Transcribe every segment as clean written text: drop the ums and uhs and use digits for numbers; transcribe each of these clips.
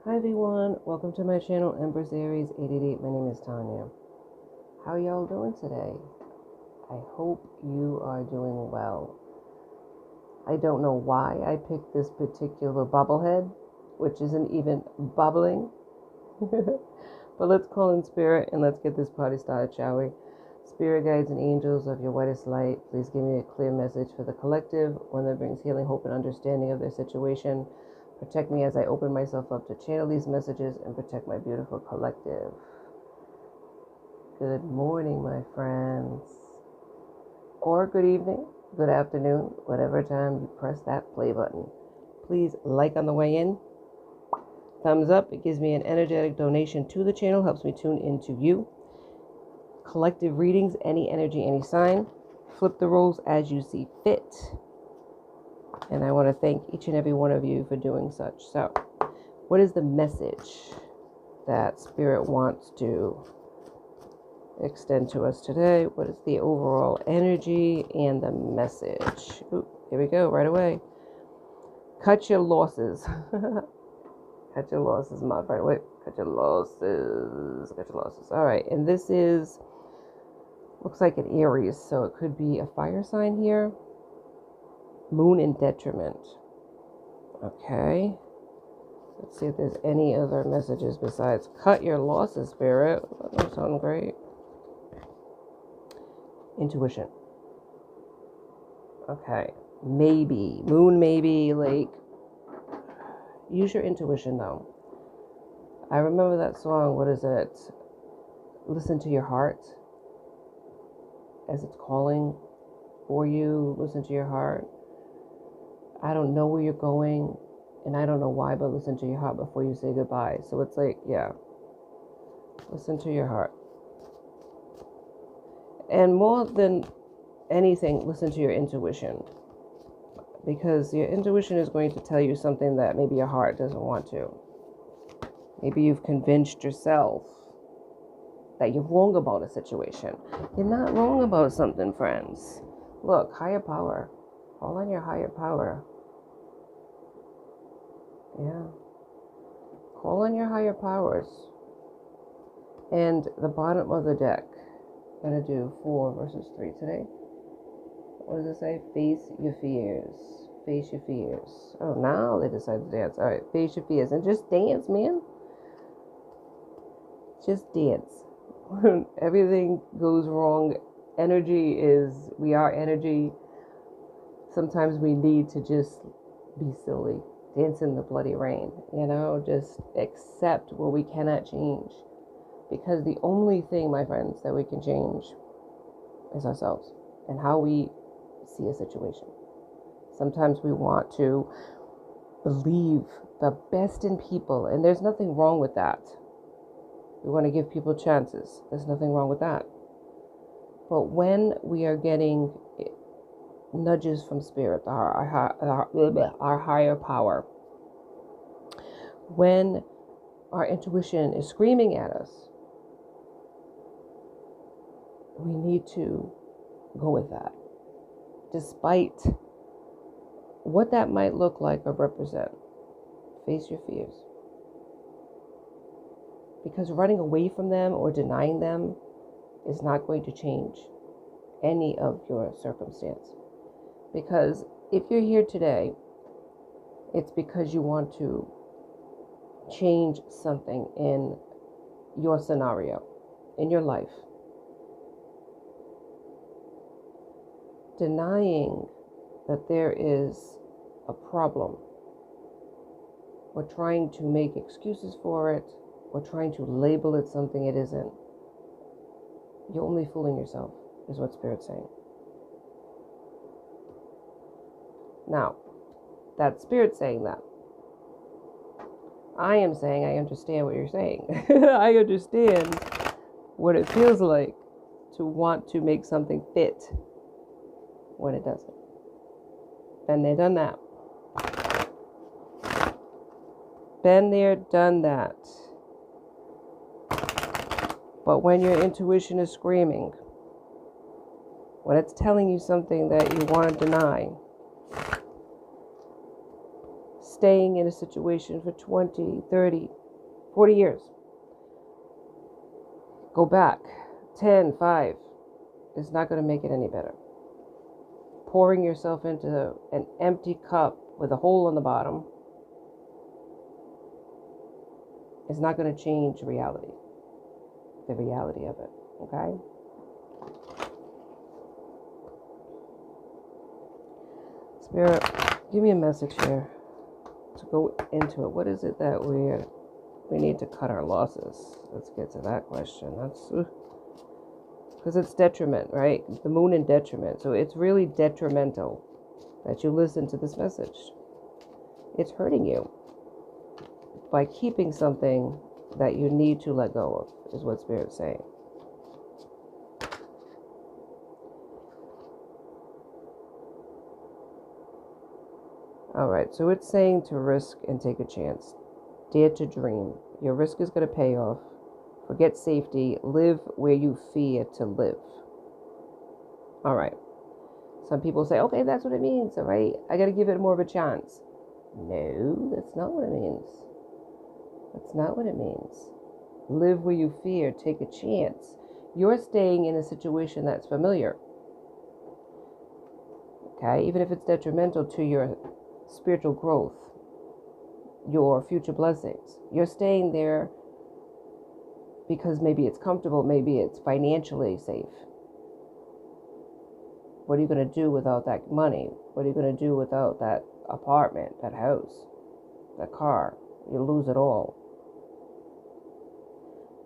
Hi everyone, welcome to my channel, Empress Aries 888. My name is Tanya. How are y'all doing today? I hope you are doing well. I don't know why I picked this particular bubblehead, which isn't even bubbling. But let's call in spirit and let's get this party started, shall we? Spirit guides and angels of your whitest light, please give me a clear message for the collective, one that brings healing, hope, and understanding of their situation. Protect me as I open myself up to channel these messages and protect my beautiful collective. Good morning, my friends. Or good evening, good afternoon, whatever time you press that play button. Please like on the way in. Thumbs up, it gives me an energetic donation to the channel, helps me tune into you. Collective readings, any energy, any sign. Flip the roles as you see fit. And I want to thank each and every one of you for doing such. So, what is the message that Spirit wants to extend to us today? What is the overall energy and the message? Ooh, here we go, right away. Cut your losses. Cut your losses, my friend. Wait, cut your losses. Cut your losses. All right, and this is, looks like an Aries, so it could be a fire sign here. Moon in detriment. Okay. Let's see if there's any other messages besides cut your losses, Spirit. That don't sound great. Intuition. Okay. Maybe. Moon maybe. Like, use your intuition though. I remember that song. What is it? Listen to your heart as it's calling for you. Listen to your heart. I don't know where you're going, and I don't know why, but listen to your heart before you say goodbye. So it's like, yeah, listen to your heart. And more than anything, listen to your intuition. Because your intuition is going to tell you something that maybe your heart doesn't want to. Maybe you've convinced yourself that you're wrong about a situation. You're not wrong about something, friends. Look, higher power. Call on your higher power. Yeah. Call on your higher powers. And the bottom of the deck. I'm going to do 4 verses 3 today. What does it say? Face your fears. Face your fears. Oh, now they decide to dance. All right, face your fears. And just dance, man. Just dance. When everything goes wrong, energy is, we are energy. Sometimes we need to just be silly, dance in the bloody rain, just accept what we cannot change. Because the only thing, my friends, that we can change is ourselves and how we see a situation. Sometimes we want to believe the best in people, and there's nothing wrong with that. We want to give people chances. There's nothing wrong with that. But when we are getting nudges from spirit, our higher power, when our intuition is screaming at us, we need to go with that, despite what that might look like or represent. Face your fears, because running away from them or denying them is not going to change any of your circumstance. Because if you're here today, it's because you want to change something in your scenario, in your life. Denying that there is a problem, or trying to make excuses for it, or trying to label it something it isn't, you're only fooling yourself, is what Spirit's saying. Now, that Spirit saying that. I am saying I understand what you're saying. I understand what it feels like to want to make something fit when it doesn't. Been there, done that. Been there, done that. But when your intuition is screaming, when it's telling you something that you want to deny, staying in a situation for 20, 30, 40 years. Go back 10, 5. It's not going to make it any better. Pouring yourself into an empty cup with a hole in the bottom is not going to change reality. The reality of it. Okay? Spirit, give me a message here to go into it. What is it that we need to cut our losses? Let's get to that question. That's because it's detriment, right? The moon in detriment. So it's really detrimental that you listen to this message. It's hurting you by keeping something that you need to let go of, is what Spirit's saying. All right, so it's saying to risk and take a chance. Dare to dream. Your risk is going to pay off. Forget safety. Live where you fear to live. All right. Some people say, okay, that's what it means. All right, I got to give it more of a chance. No, that's not what it means. That's not what it means. Live where you fear. Take a chance. You're staying in a situation that's familiar. Okay, even if it's detrimental to your spiritual growth, your future blessings. You're staying there because maybe it's comfortable, maybe it's financially safe. What are you going to do without that money? What are you going to do without that apartment, that house, that car? You lose it all.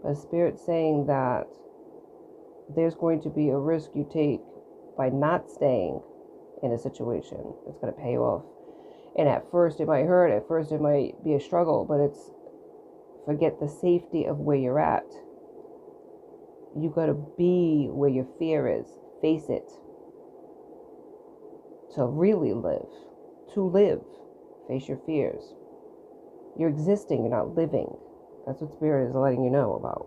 But Spirit's saying that there's going to be a risk you take by not staying in a situation. It's going to pay off. And at first it might hurt, at first it might be a struggle, but it's forget the safety of where you're at. You got to be where your fear is. Face it. To really live. To live. Face your fears. You're existing, you're not living. That's what Spirit is letting you know about.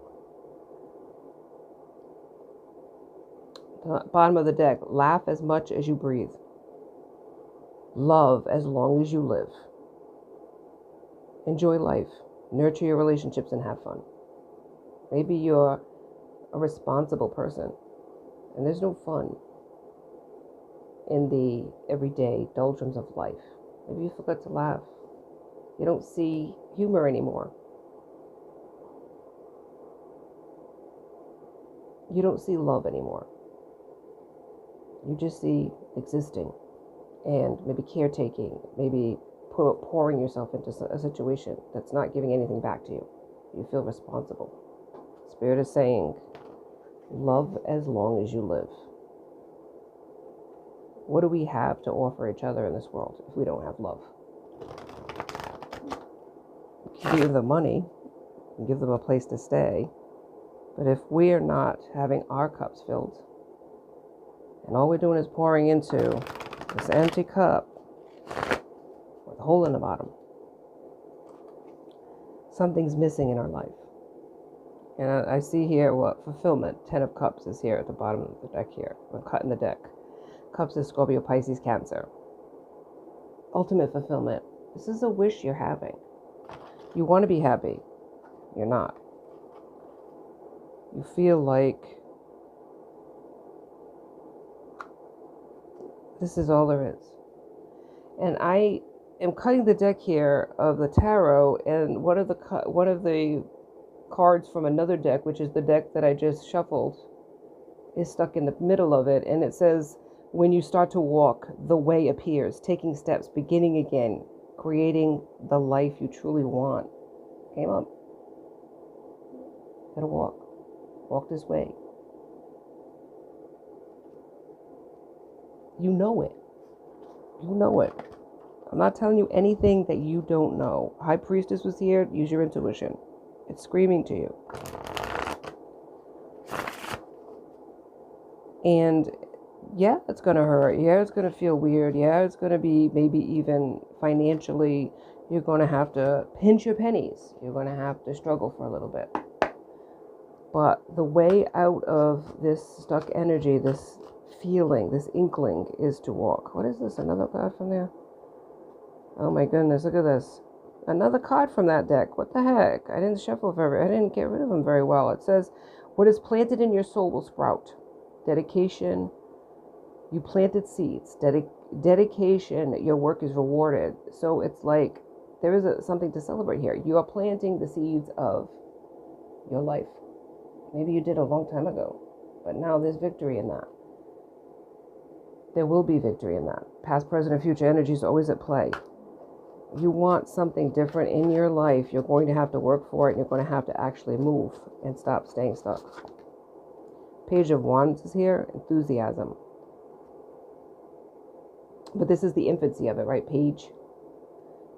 The bottom of the deck, laugh as much as you breathe. Love as long as you live. Enjoy life. Nurture your relationships and have fun. Maybe you're a responsible person and there's no fun in the everyday doldrums of life. Maybe you forgot to laugh. You don't see humor anymore. You don't see love anymore. You just see existing. And maybe caretaking, maybe pouring yourself into a situation that's not giving anything back to you. You feel responsible. Spirit is saying, love as long as you live. What do we have to offer each other in this world if we don't have love? We can give them money and give them a place to stay. But if we are not having our cups filled, and all we're doing is pouring into this empty cup with a hole in the bottom, something's missing in our life. And I see here what fulfillment, 10 of Cups is here at the bottom of the deck here. I'm cutting the deck. Cups is Scorpio, Pisces, Cancer. Ultimate fulfillment. This is a wish you're having. You want to be happy. You're not. You feel like this is all there is. And I am cutting the deck here of the tarot, and one of the cards from another deck, which is the deck that I just shuffled, is stuck in the middle of it, and it says, when you start to walk, the way appears, taking steps, beginning again, creating the life you truly want. Came up. Gotta walk. Walk this way. You know it. You know it. I'm not telling you anything that you don't know. High Priestess was here. Use your intuition. It's screaming to you. And yeah, it's going to hurt. Yeah, it's going to feel weird. Yeah, it's going to be maybe even financially, you're going to have to pinch your pennies. You're going to have to struggle for a little bit. But the way out of this stuck energy, this feeling, this inkling, is to walk. What is this? Another card from there? Oh my goodness, look at this. Another card from that deck. What the heck? I didn't I didn't get rid of them very well. It says, what is planted in your soul will sprout. Dedication. You planted seeds. Dedication. Your work is rewarded. So it's like there is something to celebrate here. You are planting the seeds of your life. Maybe you did a long time ago, but now there's victory in that. There will be victory in that. Past, present, and future energy is always at play. You want something different in your life, you're going to have to work for it, and you're going to have to actually move and stop staying stuck. Page of Wands is here, enthusiasm. But this is the infancy of it, right? Page,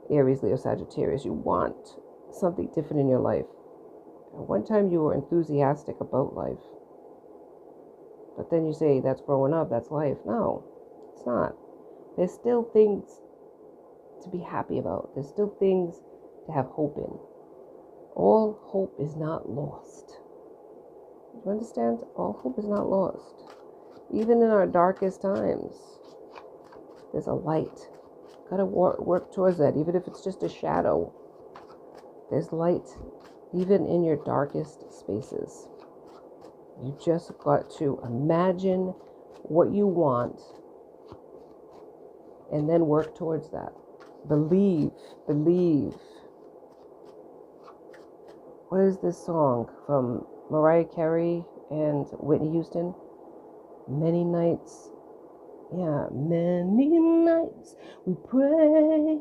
Aries, Leo, Sagittarius. You want something different in your life. At one time you were enthusiastic about life. But then you say, that's growing up, that's life. No, it's not. There's still things to be happy about. There's still things to have hope in. All hope is not lost. You understand? All hope is not lost. Even in our darkest times, there's a light. Gotta work towards that, even if it's just a shadow. There's light, even in your darkest spaces. You just got to imagine what you want and then work towards that. Believe. What is this song from Mariah, Carey, and Whitney Houston? Many nights. Yeah, many nights we pray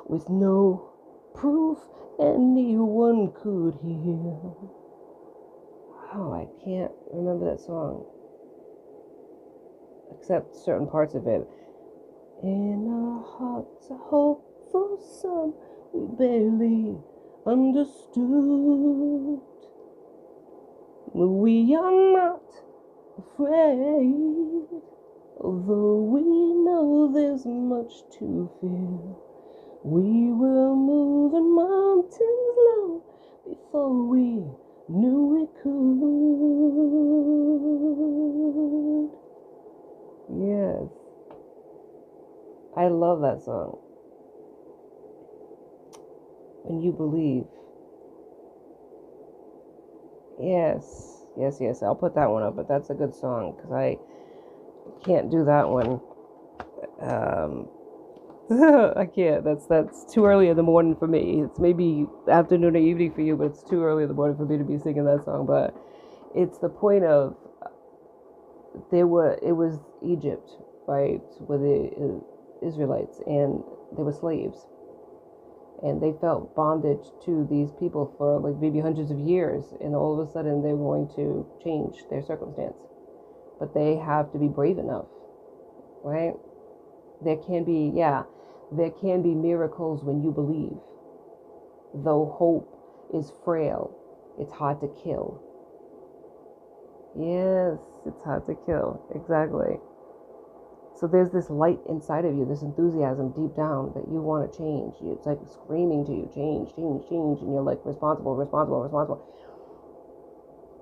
with no proof anyone could hear. Oh, I can't remember that song. Except certain parts of it. In our hearts a hope for some we barely understood. We are not afraid, although we know there's much to fear. We were moving mountains long before we knew we could. Yes. I love that song. When you believe. Yes. I'll put that one up, but that's a good song because I can't do that one. I can't. That's too early in the morning for me. It's maybe afternoon or evening for you, but it's too early in the morning for me to be singing that song. But it's the point of it was Egypt, right, with the Israelites, and they were slaves, and they felt bondage to these people for like maybe hundreds of years, and all of a sudden they're going to change their circumstance, but they have to be brave enough, right? There can be miracles when you believe, though hope is frail. It's hard to kill. Yes, it's hard to kill. Exactly. So there's this light inside of you, this enthusiasm deep down that you want to change. It's like screaming to you, change. And you're like, responsible.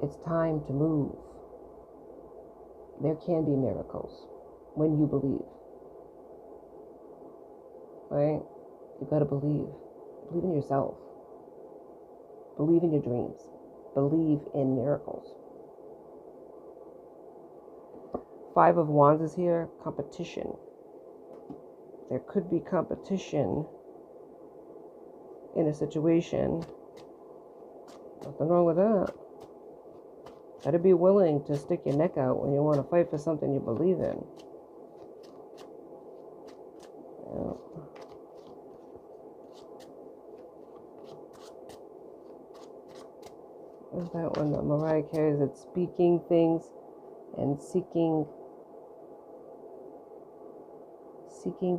It's time to move. There can be miracles when you believe. Right? You got to believe. Believe in yourself. Believe in your dreams. Believe in miracles. 5 of Wands is here. Competition. There could be competition in a situation. Nothing wrong with that. Gotta be willing to stick your neck out when you want to fight for something you believe in. Yeah. What's that one that Mariah Carey is? Speaking things and seeking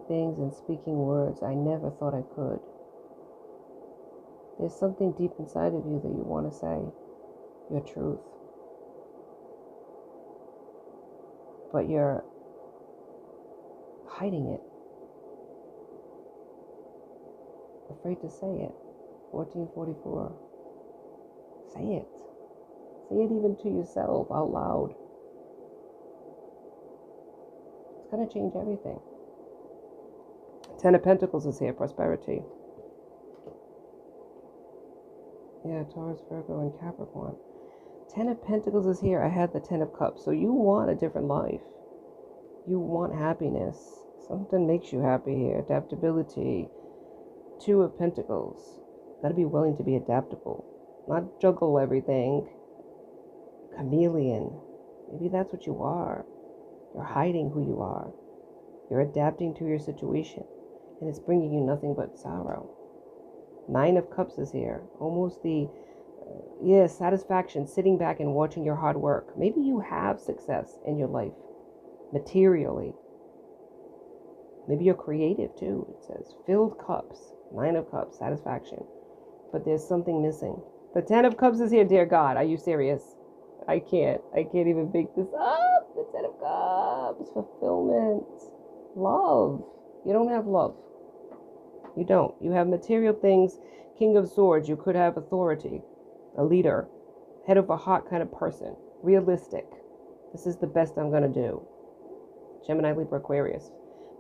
things and speaking words I never thought I could. There's something deep inside of you that you want to say, your truth. But you're hiding it. Afraid to say it. 1444. Say it. Say it even to yourself out loud. It's going to change everything. Ten of Pentacles is here, prosperity. Yeah, Taurus, Virgo, and Capricorn. Ten of Pentacles is here. I had the Ten of Cups. So you want a different life. You want happiness. Something makes you happy here. Adaptability. Two of Pentacles. Got to be willing to be adaptable. Not juggle everything. Chameleon. Maybe that's what you are. You're hiding who you are. You're adapting to your situation. And it's bringing you nothing but sorrow. Nine of Cups is here. Almost the, satisfaction. Sitting back and watching your hard work. Maybe you have success in your life. Materially. Maybe you're creative too. It says filled cups. Nine of Cups. Satisfaction. But there's something missing. The Ten of Cups is here, dear God. Are you serious? I can't even make this up. The Ten of Cups. Fulfillment. Love. You don't have love. You don't. You have material things. King of Swords. You could have authority. A leader. Head of a heart kind of person. Realistic. This is the best I'm going to do. Gemini, Libra, Aquarius.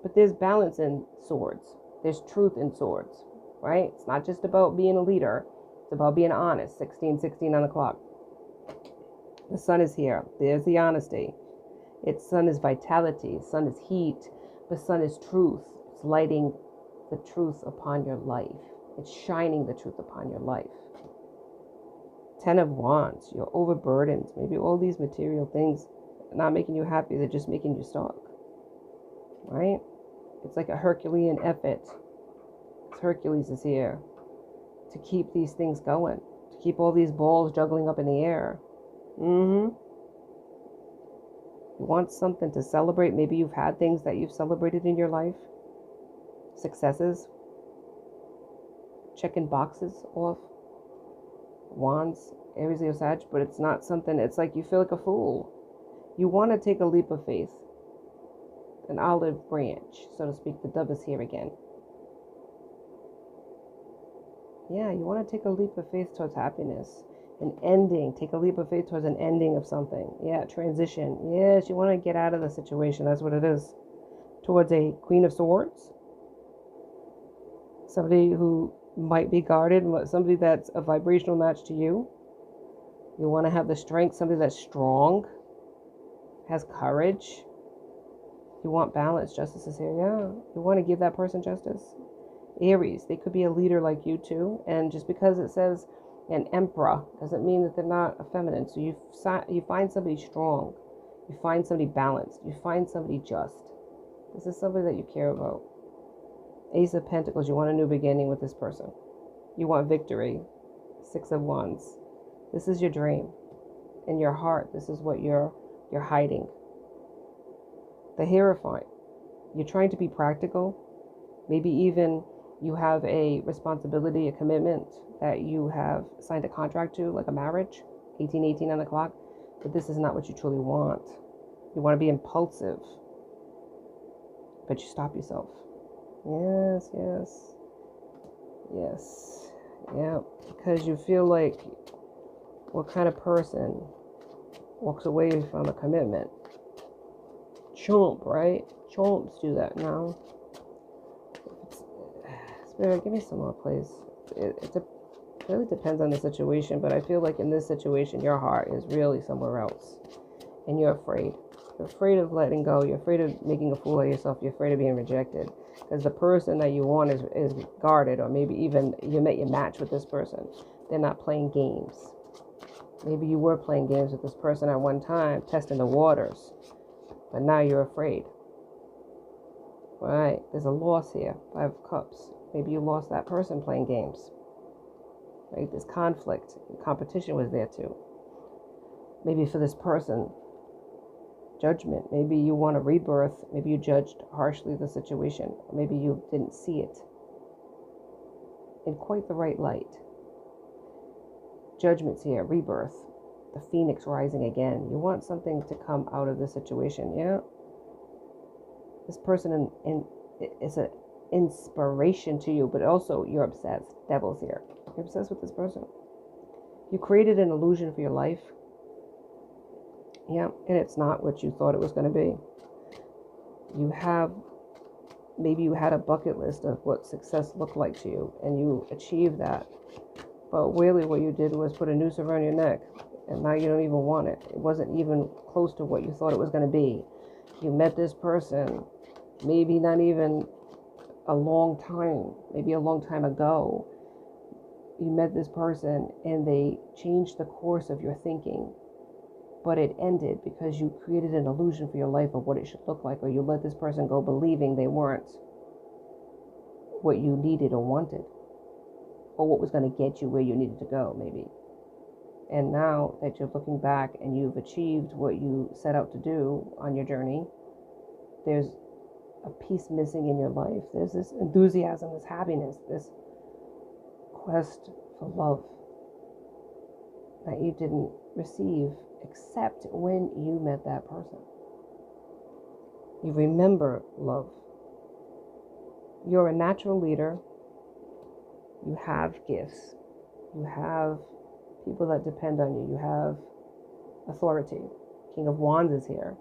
But there's balance in swords. There's truth in swords. Right? It's not just about being a leader. It's about being honest. 16 on the clock. The sun is here. There's the honesty. Its sun is vitality. Sun is heat. The sun is truth. It's lighting the truth upon your life. It's shining the truth upon your life. Ten of Wands. You're overburdened. Maybe all these material things are not making you happy. They're just making you stuck. Right? It's like a Herculean effort. Hercules is here to keep these things going. To keep all these balls juggling up in the air. You want something to celebrate. Maybe you've had things that you've celebrated in your life. Successes. Checking boxes off. Wands, Aries, Leo, Sag, but it's not something, it's like you feel like a fool. You want to take a leap of faith. An olive branch, so to speak. The dove is here again. Yeah, you want to take a leap of faith towards happiness. An ending. Take a leap of faith towards an ending of something. Yeah, transition. Yes, you want to get out of the situation. That's what it is. Towards a Queen of Swords. Somebody who might be guarded. Somebody that's a vibrational match to you. You want to have the strength. Somebody that's strong. Has courage. You want balance. Justice is here. Yeah. You want to give that person justice. Aries. They could be a leader like you too. And just because it says an emperor doesn't mean that they're not a feminine. So you find somebody strong. You find somebody balanced. You find somebody just. This is somebody that you care about. Ace of Pentacles. You want a new beginning with this person. You want victory. Six of Wands. This is your dream. In your heart, this is what you're hiding. The Hierophant. You're trying to be practical. Maybe even you have a responsibility, a commitment that you have signed a contract to, like a marriage. 18 on the clock. But this is not what you truly want. You want to be impulsive. But you stop yourself. Yes. Yeah. Because you feel like, what kind of person walks away from a commitment? Chomp, right? Chomps do that now. Spirit, give me some more, please. It really depends on the situation, but I feel like in this situation, your heart is really somewhere else. And you're afraid. You're afraid of letting go. You're afraid of making a fool of yourself. You're afraid of being rejected. Because the person that you want is guarded, or maybe even you met your match with this person. They're not playing games. Maybe you were playing games with this person at one time, testing the waters. But now you're afraid. Right. There's a loss here. 5 of Cups. Maybe you lost that person playing games. Right? There's conflict. Competition was there too. Maybe for this person, judgment. Maybe you want a rebirth. Maybe you judged harshly the situation. Or maybe you didn't see it in quite the right light. Judgment's here. Rebirth. The phoenix rising again. You want something to come out of the situation. Yeah. This person is an inspiration to you, but also you're obsessed. Devil's here. You're obsessed with this person. You created an illusion for your life. Yeah, and it's not what you thought it was going to be. You have maybe you had a bucket list of what success looked like to you, and you achieved that. But really what you did was put a noose around your neck, and now you don't even want it. It wasn't even close to what you thought it was going to be. You met this person, maybe not even a long time, maybe a long time ago. You met this person and they changed the course of your thinking, but it ended because you created an illusion for your life of what it should look like, or you let this person go believing they weren't what you needed or wanted, or what was going to get you where you needed to go, maybe. And now that you're looking back and you've achieved what you set out to do on your journey, there's a piece missing in your life. There's this enthusiasm, this happiness, this quest for love that you didn't receive except when you met that person. You remember love. You're a natural leader. You have gifts. You have people that depend on you. You have authority. King of Wands is here.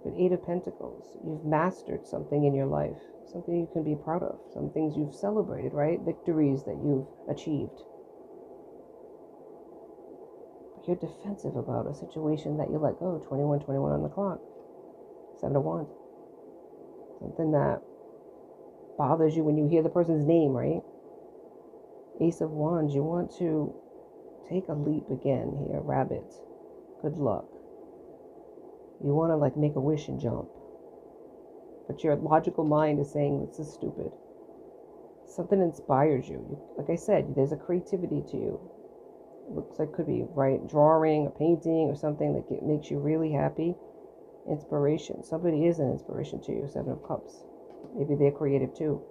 But Eight of Pentacles, you've mastered something in your life, something you can be proud of, some things you've celebrated, right? Victories that you've achieved. But you're defensive about a situation that you let go. 21 on the clock. 7 of Wands. Something that bothers you when you hear the person's name, right? Ace of Wands, you want to take a leap again here. Rabbit. Good luck. You want to make a wish and jump. But your logical mind is saying, this is stupid. Something inspires you. Like I said, there's a creativity to you. It looks like could be, right, drawing or painting or something that makes you really happy. Inspiration. Somebody is an inspiration to you. 7 of Cups. Maybe they're creative too.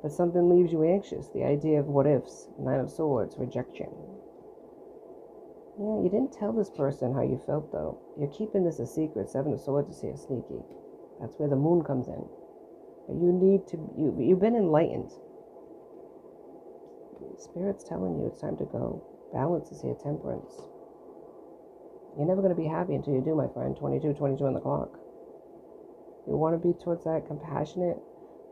But something leaves you anxious. The idea of what ifs. 9 of Swords. Rejection. Yeah, you didn't tell this person how you felt, though. You're keeping this a secret. 7 of Swords is here, sneaky. That's where the moon comes in. But you've been enlightened. Spirit's telling you it's time to go. Balance is here, Temperance. You're never going to be happy until you do, my friend. 22 on the clock. You want to be towards that compassionate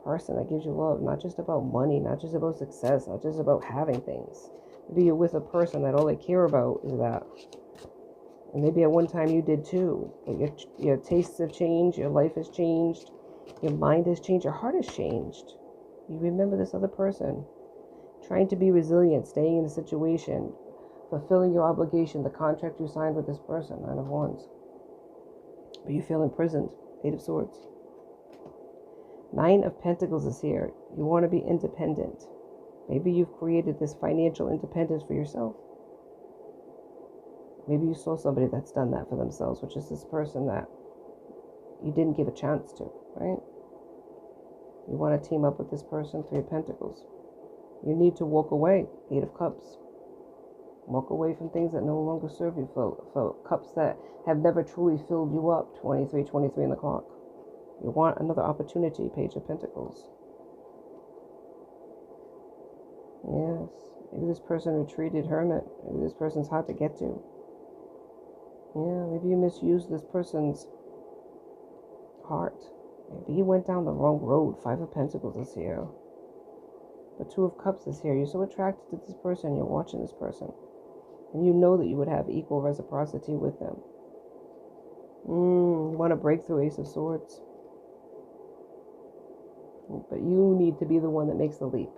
person that gives you love. Not just about money, not just about success, not just about having things. Maybe you're with a person that all they care about is that. And maybe at one time you did too. But your tastes have changed, your life has changed, your mind has changed, your heart has changed. You remember this other person. Trying to be resilient, staying in the situation, fulfilling your obligation, the contract you signed with this person. 9 of Wands. But you feel imprisoned. 8 of Swords. 9 of Pentacles is here. You want to be independent. Maybe you've created this financial independence for yourself. Maybe you saw somebody that's done that for themselves, which is this person that you didn't give a chance to, right? You want to team up with this person. 3 of Pentacles. You need to walk away. 8 of Cups. Walk away from things that no longer serve you. For cups that have never truly filled you up. 23 on the clock. You want another opportunity. Page of Pentacles. Yes. Maybe this person retreated, hermit. Maybe this person's hard to get to. Yeah, maybe you misused this person's heart. Maybe you went down the wrong road. 5 of Pentacles is here. The 2 of Cups is here. You're so attracted to this person. You're watching this person. And you know that you would have equal reciprocity with them. You want to break through. Ace of Swords. But you need to be the one that makes the leap.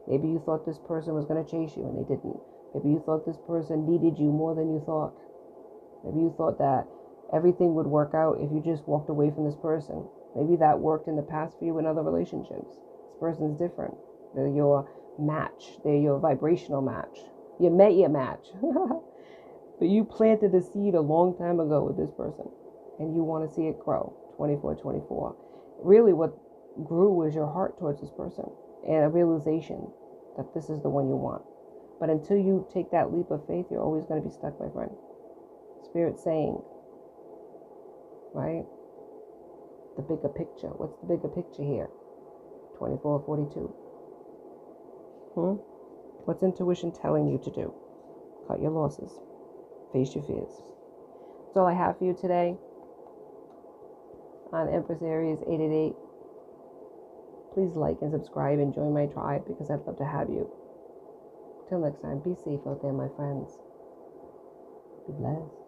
Maybe you thought this person was going to chase you and they didn't. Maybe you thought this person needed you more than you thought. Maybe you thought that everything would work out if you just walked away from this person. Maybe that worked in the past for you in other relationships. This person's different. They're your match. They're your vibrational match. You met your match. But you planted a seed a long time ago with this person. And you want to see it grow. 24. Really what grew was your heart towards this person. And a realization that this is the one you want. But until you take that leap of faith, you're always going to be stuck, my friend. Spirit's saying, right? The bigger picture. What's the bigger picture here? 24. What's intuition telling you to do? Cut your losses. Face your fears. That's all I have for you today. on Empress Aries 888. Please like and subscribe and join my tribe because I'd love to have you. Till next time, be safe out there, my friends. Be blessed.